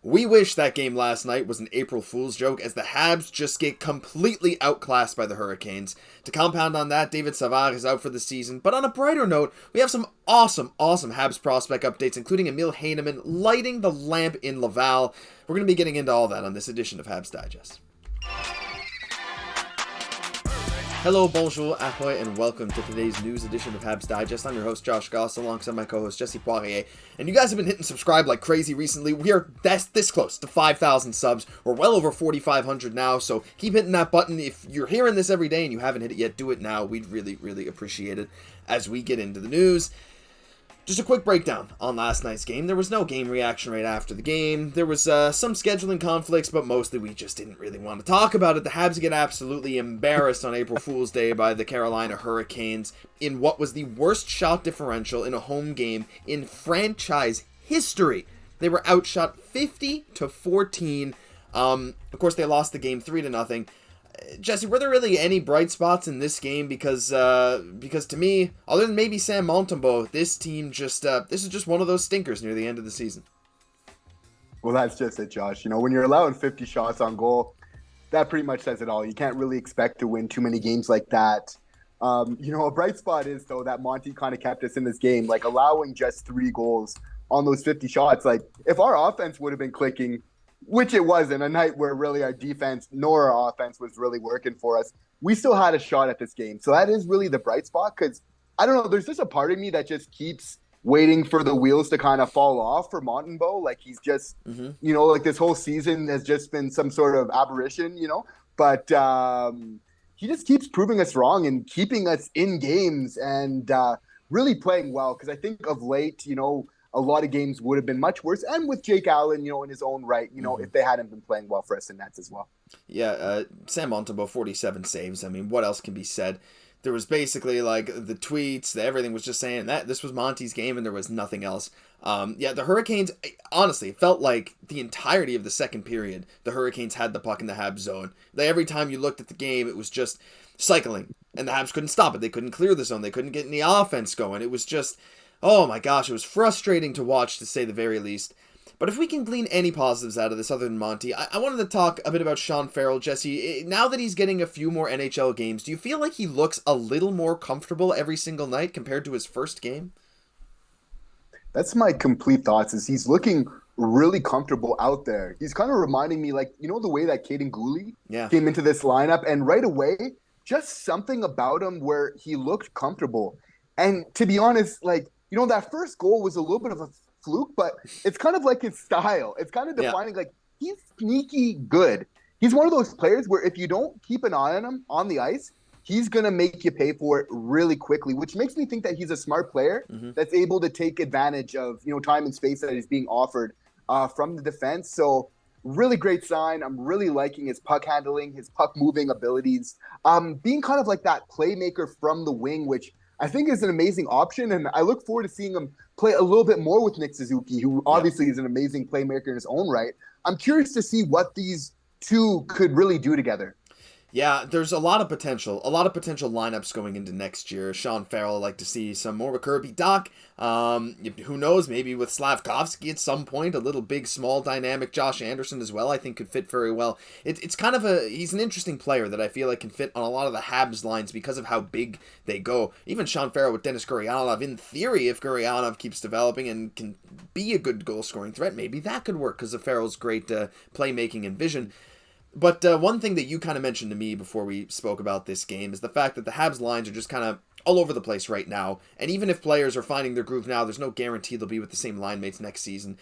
We wish that game last night was an April Fool's joke, as the Habs just get completely outclassed by the Hurricanes. To compound on that, David Savard is out for the season. But on a brighter note, we have some awesome Habs prospect updates, including Emil Heineman lighting the lamp in Laval. We're going to be getting into all that on this edition of Habs Digest. Hello, bonjour, ahoy, and welcome to today's news edition of Habs Digest. I'm your host, Josh Gosse, alongside my co-host, Jesse Poirier. And you guys have been hitting subscribe like crazy recently. We are this close to 5,000 subs. We're well over 4,500 now, so keep hitting that button. If you're hearing this every day and you haven't hit it yet, do it now. We'd really appreciate it as we get into the news. Just a quick breakdown on last night's game. There was no game reaction right after the game. There was some scheduling conflicts, but mostly we just didn't really want to talk about it. The Habs get absolutely embarrassed on April Fool's Day by the Carolina Hurricanes in what was the worst shot differential in a home game in franchise history. They were outshot 50-14. Of course, they lost the game 3-0. Jesse, were there really any bright spots in this game? Because to me, other than maybe Sam Montembeault, this team just this is just one of those stinkers near the end of the season. Well, that's just it, Josh. You know, when you're allowing 50 shots on goal, that pretty much says it all. You can't really expect to win too many games like that. A bright spot is, though, that Monty kind of kept us in this game, like allowing just 3 goals on those 50 shots. Like, if our offense would have been clicking, which it wasn't, a night where really our defense nor our offense was really working for us, we still had a shot at this game. So that is really the bright spot, because, I don't know, there's just a part of me that just keeps waiting for the wheels to kind of fall off for Montembeault. Like, he's just, like this whole season has just been some sort of aberration, but he just keeps proving us wrong and keeping us in games and really playing well, because I think of late, a lot of games would have been much worse. And with Jake Allen, in his own right, if they hadn't been playing well for us in Nets as well. Yeah, Sam Montembeault, 47 saves. I mean, what else can be said? There was basically like the tweets, everything was just saying that this was Monty's game and there was nothing else. The Hurricanes, honestly, it felt like the entirety of the second period, the Hurricanes had the puck in the Habs zone. Every time you looked at the game, it was just cycling, and the Habs couldn't stop it. They couldn't clear the zone. They couldn't get any offense going. It was just, oh my gosh, it was frustrating to watch, to say the very least. But if we can glean any positives out of this other than Monty, I wanted to talk a bit about Sean Farrell. Jesse, now that he's getting a few more NHL games, do you feel like he looks a little more comfortable every single night compared to his first game? That's my complete thoughts, is he's looking really comfortable out there. He's kind of reminding me, like, the way that Kaiden Guhle came into this lineup, and right away, just something about him where he looked comfortable. And to be honest, like, that first goal was a little bit of a fluke, but it's kind of like his style. It's kind of defining, like, he's sneaky good. He's one of those players where if you don't keep an eye on him on the ice, he's going to make you pay for it really quickly, which makes me think that he's a smart player that's able to take advantage of, time and space that is being offered from the defense. So really great sign. I'm really liking his puck handling, his puck moving abilities, being kind of like that playmaker from the wing, which I think is an amazing option, and I look forward to seeing him play a little bit more with Nick Suzuki, who obviously is an amazing playmaker in his own right. I'm curious to see what these two could really do together. Yeah, there's a lot of potential lineups going into next year. Sean Farrell, I'd like to see some more with Kirby, Dach. Who knows, maybe with Slafkovsky at some point, a little big, small, dynamic Josh Anderson as well, I think could fit very well. It's kind of he's an interesting player that I feel like can fit on a lot of the Habs lines because of how big they go. Even Sean Farrell with Denis Gurianov, in theory, if Gurianov keeps developing and can be a good goal-scoring threat, maybe that could work because of Farrell's great playmaking and vision. But one thing that you kind of mentioned to me before we spoke about this game is the fact that the Habs lines are just kind of all over the place right now. And even if players are finding their groove now, there's no guarantee they'll be with the same line mates next season.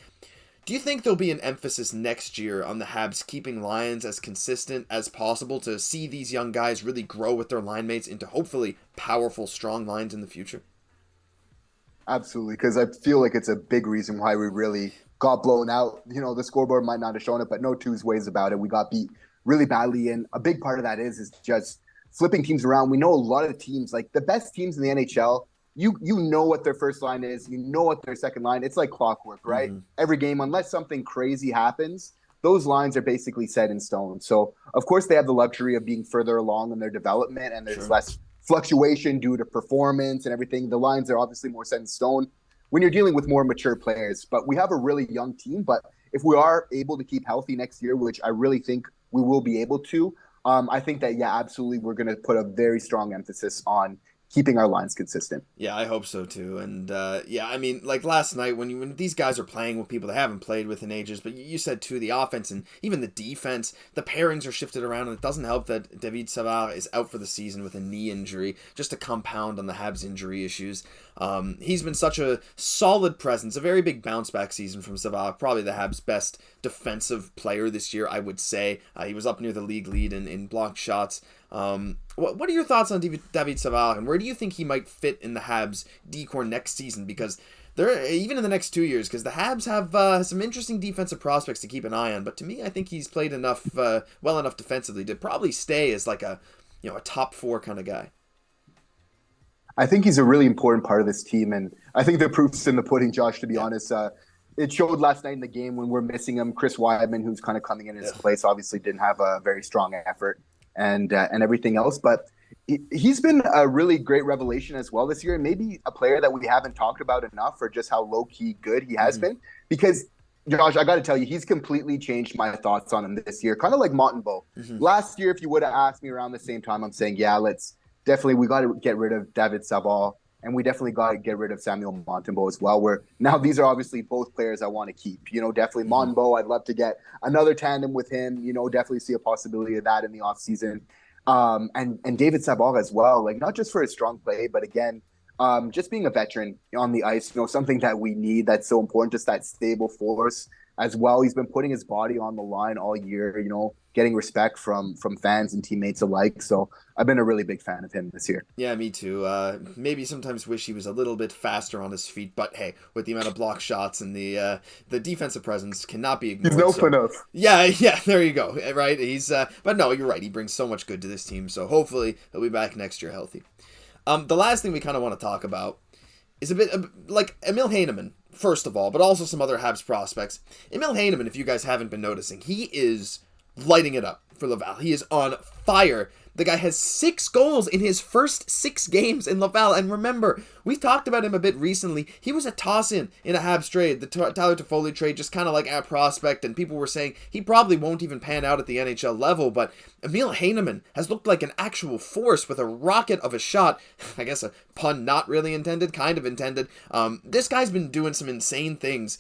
Do you think there'll be an emphasis next year on the Habs keeping lines as consistent as possible to see these young guys really grow with their line mates into hopefully powerful, strong lines in the future? Absolutely, because I feel like it's a big reason why we really got blown out. The scoreboard might not have shown it, but no two ways about it. We got beat really badly, and a big part of that is just flipping teams around. We know a lot of the teams, like the best teams in the NHL, you know what their first line is, you know what their second line. It's like clockwork, right? Every game, unless something crazy happens, those lines are basically set in stone. So, of course, they have the luxury of being further along in their development, and there's less fluctuation due to performance and everything. The lines are obviously more set in stone, when you're dealing with more mature players. But we have a really young team. But if we are able to keep healthy next year, which I really think we will be able to, I think that, yeah, absolutely, we're going to put a very strong emphasis on keeping our lines consistent. Yeah, I hope so too. And yeah, I mean, like last night when these guys are playing with people they haven't played with in ages, but you said too, the offense and even the defense, the pairings are shifted around, and it doesn't help that David Savard is out for the season with a knee injury, just to compound on the Habs injury issues. He's been such a solid presence, a very big bounce back season from Savard, probably the Habs' best defensive player this year, I would say. He was up near the league lead in blocked shots. What are your thoughts on David Savard, and where do you think he might fit in the Habs decor next season? Because they're even in the next 2 years, because the Habs have some interesting defensive prospects to keep an eye on. But to me, I think he's played enough, well enough defensively to probably stay as like a top 4 kind of guy. I think he's a really important part of this team, and I think the proof's in the pudding, Josh, to be honest. It showed last night in the game when we're missing him. Chris Weidman, who's kind of coming in his place, obviously didn't have a very strong effort and everything else. But he's been a really great revelation as well this year, and maybe a player that we haven't talked about enough for just how low-key good he has been. Because, Josh, I got to tell you, he's completely changed my thoughts on him this year, kind of like Montembeault. Last year, if you would have asked me around the same time, I'm saying, yeah, we got to get rid of David Savard, and we definitely got to get rid of Samuel Montembeault as well. Where now these are obviously both players I want to keep. Definitely Montembeault. I'd love to get another tandem with him. Definitely see a possibility of that in the offseason. And David Savard as well. Like, not just for his strong play, but again, just being a veteran on the ice. Something that we need that's so important. Just that stable force as well. He's been putting his body on the line all year. Getting respect from fans and teammates alike. So I've been a really big fan of him this year. Yeah, me too. Maybe sometimes wish he was a little bit faster on his feet, but hey, with the amount of block shots and the defensive presence cannot be ignored. He's no fun enough. Yeah, there you go. Right, he's. But no, you're right. He brings so much good to this team. So hopefully he'll be back next year healthy. The last thing we kind of want to talk about is a bit like Emil Heineman, first of all, but also some other Habs prospects. Emil Heineman, if you guys haven't been noticing, he is lighting it up for Laval. He is on fire. The guy has 6 goals in his first 6 games in Laval. And remember, we've talked about him a bit recently. He was a toss-in a Habs trade. The Tyler Toffoli trade, just kind of like a prospect. And people were saying he probably won't even pan out at the NHL level. But Emil Heineman has looked like an actual force with a rocket of a shot. I guess a pun not really intended, kind of intended. This guy's been doing some insane things.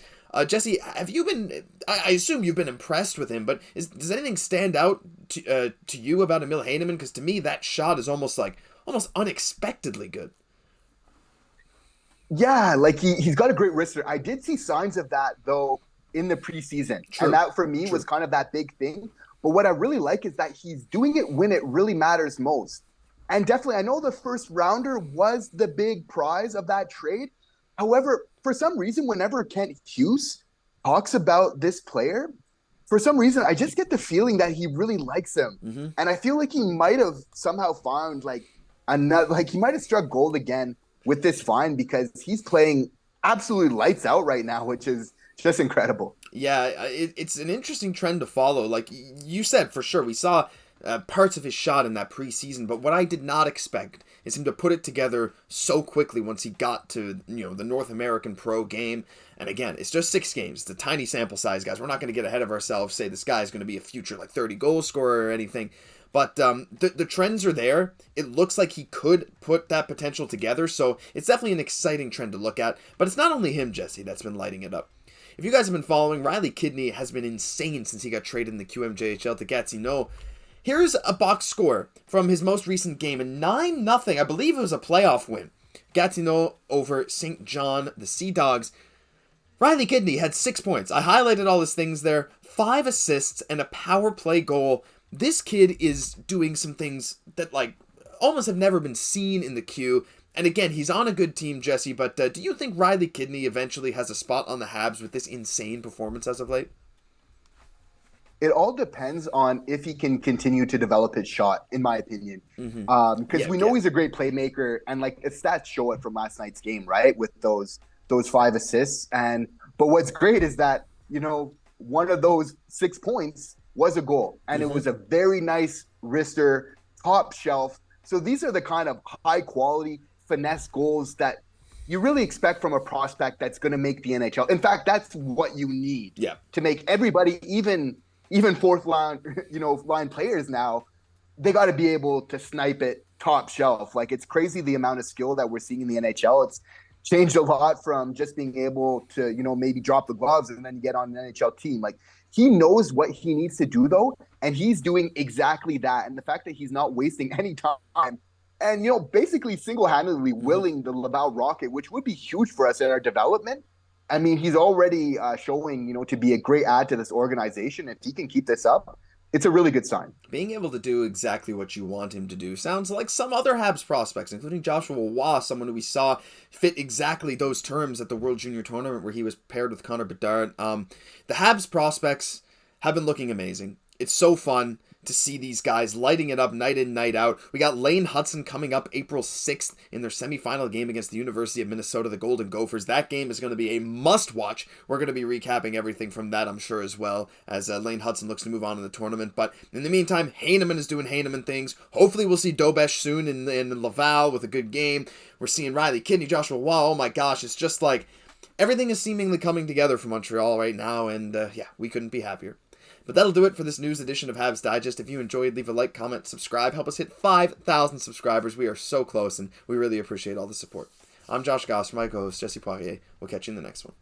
Jesse, have you been? I assume you've been impressed with him, but does anything stand out to you about Emil Heineman? Because to me, that shot is almost unexpectedly good. Yeah, like he's got a great wrister. I did see signs of that though in the preseason, and that for me was kind of that big thing. But what I really like is that he's doing it when it really matters most. And definitely, I know the first rounder was the big prize of that trade. However, for some reason, whenever Kent Hughes talks about this player, for some reason, I just get the feeling that he really likes him. And I feel like he might have somehow found he might have struck gold again with this find, because he's playing absolutely lights out right now, which is just incredible. Yeah, it's an interesting trend to follow. Like you said, for sure, we saw parts of his shot in that preseason, but what I did not expect is him to put it together so quickly once he got to the North American pro game. And again, it's just 6 games. It's a tiny sample size, guys. We're not going to get ahead of ourselves, say this guy's going to be a future 30 goal scorer or anything. But the trends are there. It looks like he could put that potential together, so it's definitely an exciting trend to look at. But it's not only him, Jesse, that's been lighting it up. If you guys have been following, Riley Kidney has been insane since he got traded in the QMJHL to Gatineau. Here's a box score from his most recent game, a 9-0, I believe it was a playoff win. Gatineau over St. John, the Sea Dogs. Riley Kidney had 6 points. I highlighted all his things there. 5 assists and a power play goal. This kid is doing some things that almost have never been seen in the Q. And again, he's on a good team, Jesse, but do you think Riley Kidney eventually has a spot on the Habs with this insane performance as of late? It all depends on if he can continue to develop his shot, in my opinion. Because we know he's a great playmaker, and his stats show it from last night's game, right? With those 5 assists. But what's great is that, one of those 6 points was a goal, and it was a very nice wrister, top shelf. So these are the kind of high quality finesse goals that you really expect from a prospect that's going to make the NHL. In fact, that's what you need to make everybody, even fourth line, line players now, they got to be able to snipe it top shelf. Like, it's crazy the amount of skill that we're seeing in the NHL. It's changed a lot from just being able to, maybe drop the gloves and then get on an NHL team. Like, he knows what he needs to do, though, and he's doing exactly that. And the fact that he's not wasting any time and, basically single-handedly willing the Laval Rocket, which would be huge for us in our development. I mean, he's already showing, to be a great add to this organization. If he can keep this up, it's a really good sign. Being able to do exactly what you want him to do sounds like some other Habs prospects, including Joshua Waugh, someone who we saw fit exactly those terms at the World Junior Tournament where he was paired with Connor Bedard. The Habs prospects have been looking amazing. It's so fun to see these guys lighting it up night in, night out. We got Lane Hutson coming up April 6th in their semifinal game against the University of Minnesota, the Golden Gophers. That game is going to be a must-watch. We're going to be recapping everything from that, I'm sure, as well, as Lane Hutson looks to move on in the tournament. But in the meantime, Heineman is doing Heineman things. Hopefully we'll see Dobesh soon in Laval with a good game. We're seeing Riley Kidney, Joshua Waugh. Oh my gosh, it's just like everything is seemingly coming together for Montreal right now, and we couldn't be happier. But that'll do it for this news edition of Habs Digest. If you enjoyed, leave a like, comment, subscribe. Help us hit 5,000 subscribers. We are so close, and we really appreciate all the support. I'm Josh Gosse, my co-host Jesse Poirier. We'll catch you in the next one.